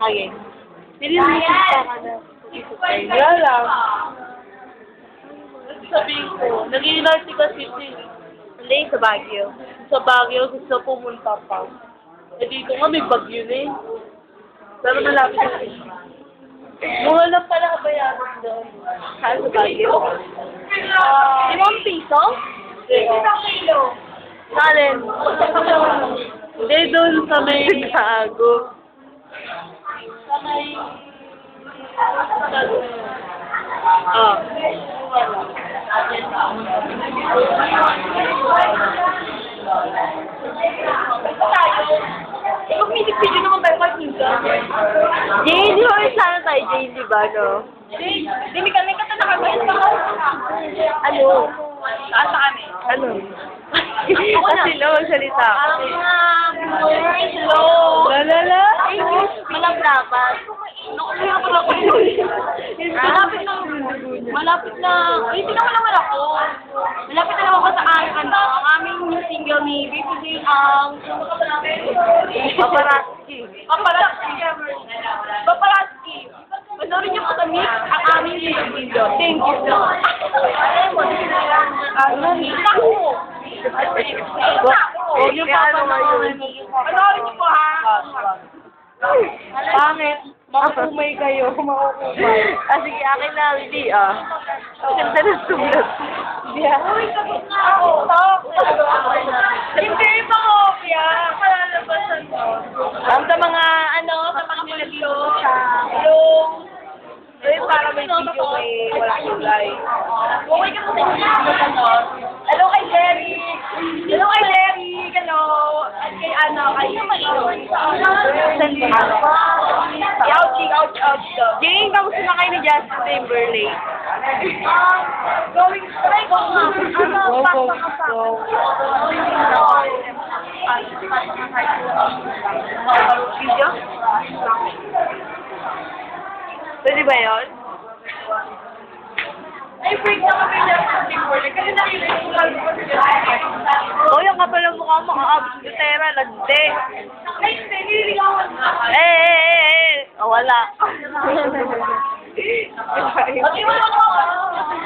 Okay. Nililisip ka na. Wala lang. Sabihin ko, nag-iinarte kasi Hindi, sa Baguio. sa Baguio, gusto pumunta pa. Eh dito nga may bagyo na eh. Pero malapit na siya. Mura lang pala kabayaran doon. Saan sa Baguio? 5 piso? Isang kilo. Saan? Hindi doon sa may... Gago. Sa may... Oh. Ikaw minig-video naman tayo minsan. Jane, di ba may sana tayo, Jane, di ba, no? Hindi kami kata nakagayon pa ka. Ano? Saan sa kami? Ano? Kasi no, magsalita. Hello. Lalala? Malabrapat. Malapit na. Ay, pinawala ako. Malapit na naman ako sa ang aming new single ni Baby ang Paparazzi. Paparazzi. Panoorin niyo po sa mix ang aming new single. Thank you so much. Huwag niyo pa panoorin. Panoorin niyo po ha. Pangit. Makukumay kayo, makukumay. Sige, akin na, hindi ah. Ang ganda ng sulat. Uy, sagot na ako. Hindi pa kopya. Kalalabasan mo. Sa mga, sa mga nilagyo sa... Para may video wala kulay. Okay ka po sa inyo. Hello kay Jerry. Hello kay Jerry. Hello. At kay kay ouch. Jane, kamusta na kayo ni Justin Timberlake? Going straight on. Video? Pwede ba yun? Ay, break na kami Justin Timberlake. Kasi narinig ko lang po Oh, yung kapal ng mukha mo, kaabot ko tera, lagde. Ay, hindi. Nililigawan na. Oh, wala. Pati mo lang ako.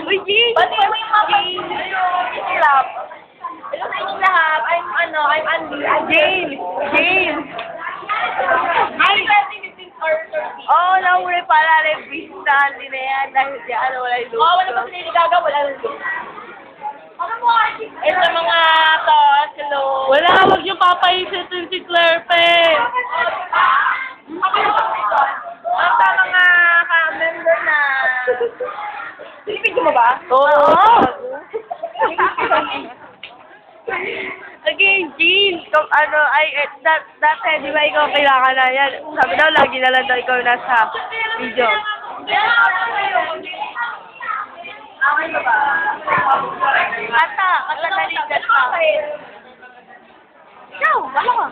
Uy, Jane! Pati mo yung mga pag-islap. Hello sa inyo lahat. I'm Andy. Jane! Ay, pwede this or 30. Oh, nahuli pala, revista, hindi na yan, dahil diyan, wala yung look. Oh, wala pa siniligaga, wala lang doon. Ano mo, Archie? Eh, sa mga hello. Wala, huwag yung papaisin si Claire Pe. At sa mga ka-member na... Pinipidyo mo ba? Oo. Okay, Jean, dati, di ba ikaw kailangan na yan? Sabi daw, lagi na lang daw ikaw nasa video. Okay ba ba? Kata naligat ka. Ikaw, wala ka.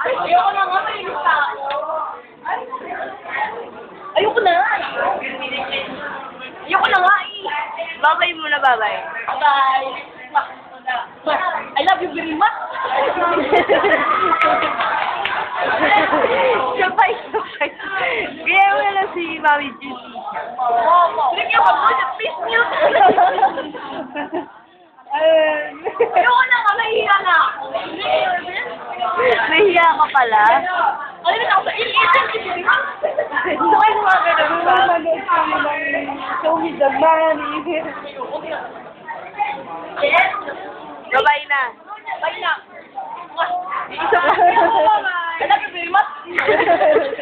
Ayoko na nga, may lista ako. Ayoko na. Ayoko na nga eh. Babay muna, babay. Bye. I love you very much. Sabay. Kaya mo na lang si Mami Jean. Bigyan mo ko sa peace milk. Ayoko na nga, nahihiya na ako. Nahiya ka pala. Ano na ako sa ilitin? Gusto kayo mga ganun ba? Show me the money. Yes. Babay na. Bye na. Isa pa. I love you very much.